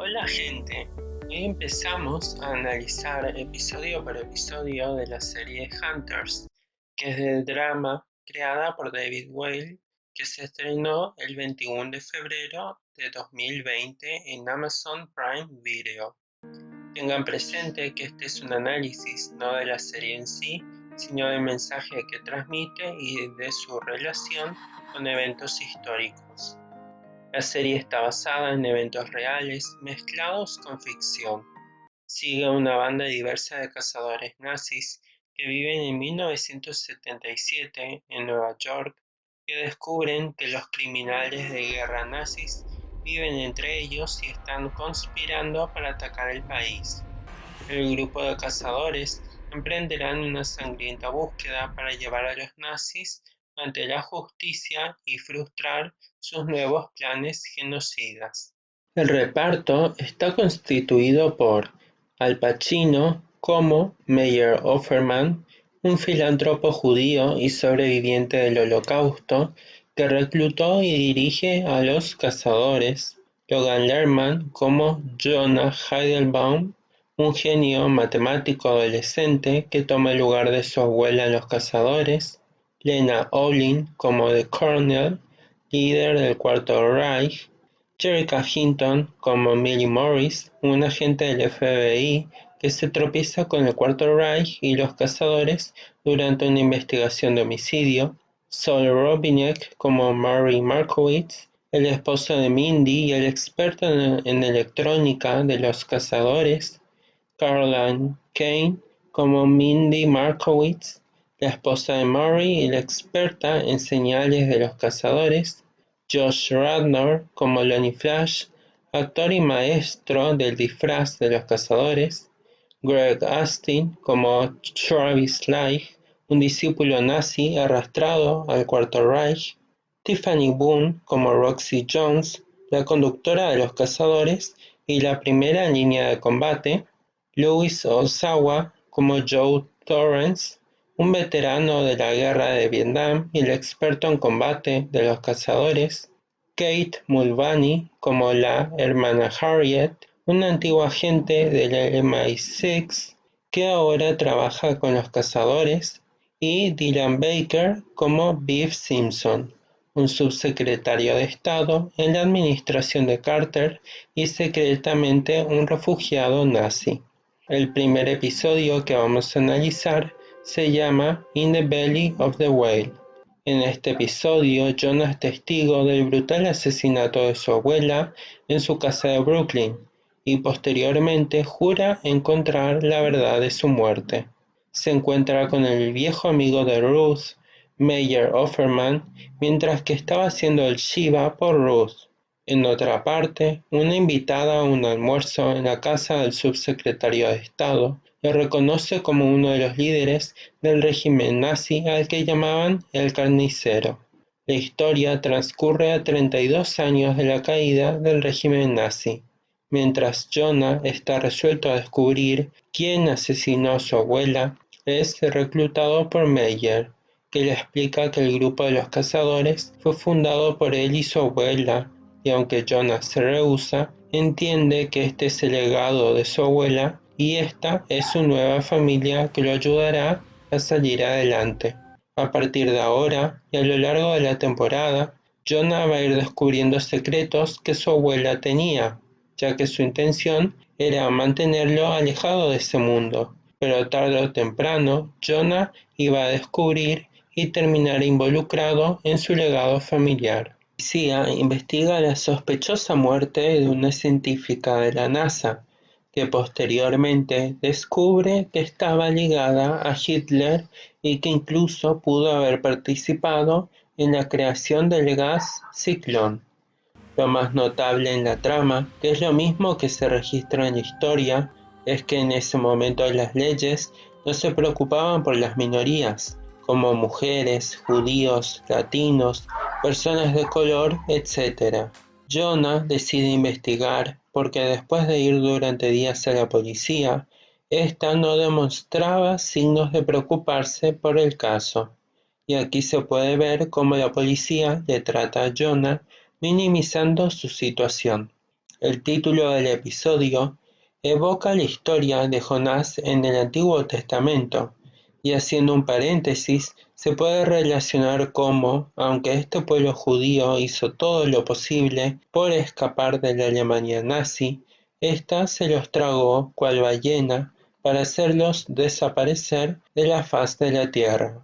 Hola gente, hoy empezamos a analizar episodio por episodio de la serie Hunters, que es de drama creada por David Weil, que se estrenó el 21 de febrero de 2020 en Amazon Prime Video. Tengan presente que este es un análisis no de la serie en sí, sino del mensaje que transmite y de su relación con eventos históricos. La serie está basada en eventos reales mezclados con ficción. Sigue a una banda diversa de cazadores nazis que viven en 1977 en Nueva York, que descubren que los criminales de guerra nazis viven entre ellos y están conspirando para atacar el país. El grupo de cazadores emprenderán una sangrienta búsqueda para llevar a los nazis ante la justicia y frustrar sus nuevos planes genocidas. El reparto está constituido por Al Pacino como Meyer Offerman, un filántropo judío y sobreviviente del Holocausto que reclutó y dirige a los cazadores, Logan Lerman como Jonah Heidelbaum, un genio matemático adolescente que toma el lugar de su abuela en Los Cazadores, Lena Olin como The Colonel, líder del Cuarto Reich, Jerrica Hinton como Millie Morris, un agente del FBI que se tropieza con el Cuarto Reich y los cazadores durante una investigación de homicidio, Saul Rubinek como Murray Markowitz, el esposo de Mindy y el experto en electrónica de los cazadores, Caroline Kane como Mindy Markowitz, la esposa de Murray y la experta en señales de los cazadores, Josh Radnor como Lonnie Flash, actor y maestro del disfraz de los cazadores, Greg Astin como Travis Leigh, un discípulo nazi arrastrado al Cuarto Reich, Tiffany Boone como Roxy Jones, la conductora de los cazadores y la primera en línea de combate, Louis Ozawa como Joe Torrance, un veterano de la guerra de Vietnam y el experto en combate de los cazadores, Kate Mulvaney como la hermana Harriet, una antigua agente del MI6 que ahora trabaja con los cazadores, y Dylan Baker como Beef Simpson, un subsecretario de Estado en la administración de Carter y secretamente un refugiado nazi. El primer episodio que vamos a analizar se llama In the Belly of the Whale. En este episodio, Jonah es testigo del brutal asesinato de su abuela en su casa de Brooklyn y posteriormente jura encontrar la verdad de su muerte. Se encuentra con el viejo amigo de Ruth, Meyer Offerman, mientras que estaba haciendo el Shiva por Ruth. En otra parte, una invitada a un almuerzo en la casa del subsecretario de Estado lo reconoce como uno de los líderes del régimen nazi al que llamaban el carnicero. La historia transcurre a 32 años de la caída del régimen nazi, mientras Jonah está resuelto a descubrir quién asesinó a su abuela. Es reclutado por Meyer, que le explica que el grupo de los cazadores fue fundado por él y su abuela, y aunque Jonah se rehúsa, entiende que este es el legado de su abuela y esta es su nueva familia que lo ayudará a salir adelante. A partir de ahora y a lo largo de la temporada, Jonah va a ir descubriendo secretos que su abuela tenía, ya que su intención era mantenerlo alejado de ese mundo, pero tarde o temprano Jonah iba a descubrir y terminar involucrado en su legado familiar. La policía investiga la sospechosa muerte de una científica de la NASA, que posteriormente descubre que estaba ligada a Hitler y que incluso pudo haber participado en la creación del gas ciclón. Lo más notable en la trama, que es lo mismo que se registra en la historia, es que en ese momento las leyes no se preocupaban por las minorías, como mujeres, judíos, latinos, personas de color, etc. Jonah decide investigar porque después de ir durante días a la policía, esta no demostraba signos de preocuparse por el caso. Y aquí se puede ver cómo la policía le trata a Jonah minimizando su situación. El título del episodio evoca la historia de Jonás en el Antiguo Testamento, y haciendo un paréntesis, se puede relacionar cómo, aunque este pueblo judío hizo todo lo posible por escapar de la Alemania nazi, ésta se los tragó cual ballena para hacerlos desaparecer de la faz de la tierra.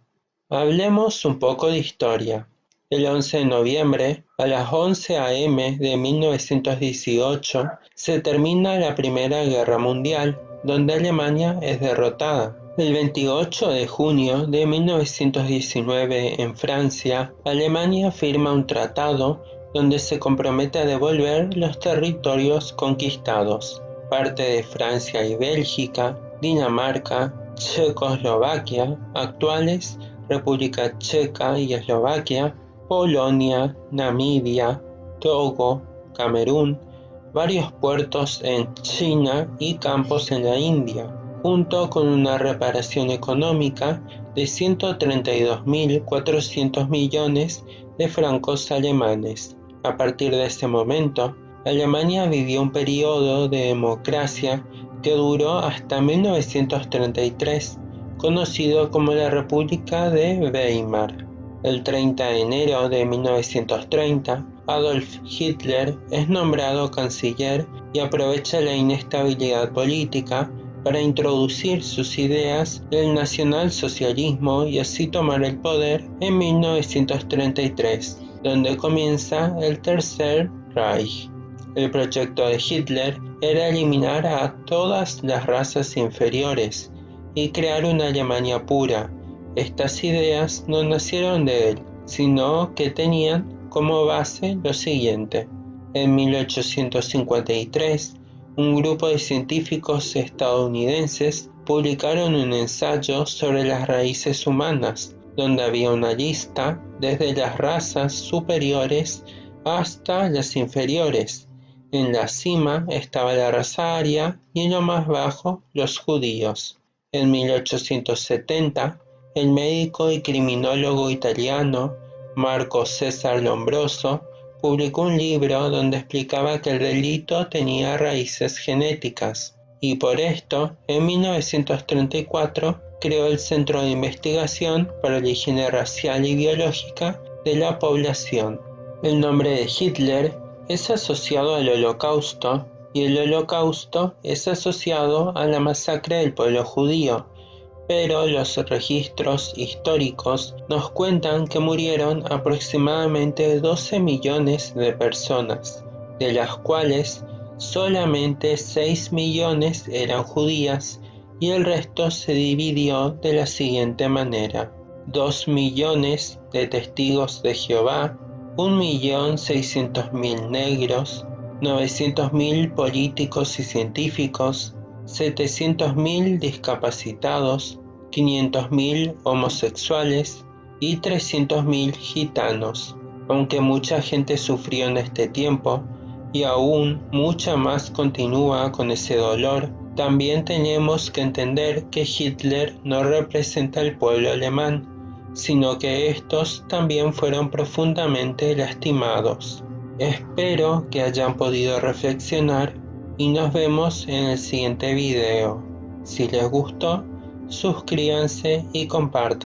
Hablemos un poco de historia. El 11 de noviembre, a las 11 a.m. de 1918, se termina la Primera Guerra Mundial, donde Alemania es derrotada. El 28 de junio de 1919, en Francia, Alemania firma un tratado donde se compromete a devolver los territorios conquistados. Parte de Francia y Bélgica, Dinamarca, Checoslovaquia, actuales República Checa y Eslovaquia, Polonia, Namibia, Togo, Camerún, varios puertos en China y campos en la India, junto con una reparación económica de 132.400 millones de francos alemanes. A partir de ese momento, Alemania vivió un periodo de democracia que duró hasta 1933, conocido como la República de Weimar. El 30 de enero de 1930, Adolf Hitler es nombrado canciller y aprovecha la inestabilidad política para introducir sus ideas del nacionalsocialismo y así tomar el poder en 1933, donde comienza el Tercer Reich. El proyecto de Hitler era eliminar a todas las razas inferiores y crear una Alemania pura. Estas ideas no nacieron de él, sino que tenían como base lo siguiente. En 1853, un grupo de científicos estadounidenses publicaron un ensayo sobre las raíces humanas, donde había una lista desde las razas superiores hasta las inferiores. En la cima estaba la raza aria y en lo más bajo los judíos. En 1870, el médico y criminólogo italiano Marco César Lombroso publicó un libro donde explicaba que el delito tenía raíces genéticas, y por esto, en 1934, creó el Centro de Investigación para la Higiene Racial y Biológica de la Población. El nombre de Hitler es asociado al Holocausto, y el Holocausto es asociado a la masacre del pueblo judío, pero los registros históricos nos cuentan que murieron aproximadamente 12 millones de personas, de las cuales solamente 6 millones eran judías y el resto se dividió de la siguiente manera: 2 millones de testigos de Jehová, 1.600.000 negros, 900.000 políticos y científicos, 700.000 discapacitados, 500.000 homosexuales y 300.000 gitanos. Aunque mucha gente sufrió en este tiempo y aún mucha más continúa con ese dolor, también tenemos que entender que Hitler no representa al pueblo alemán, sino que estos también fueron profundamente lastimados. Espero que hayan podido reflexionar y nos vemos en el siguiente video. Si les gustó, suscríbanse y compartan.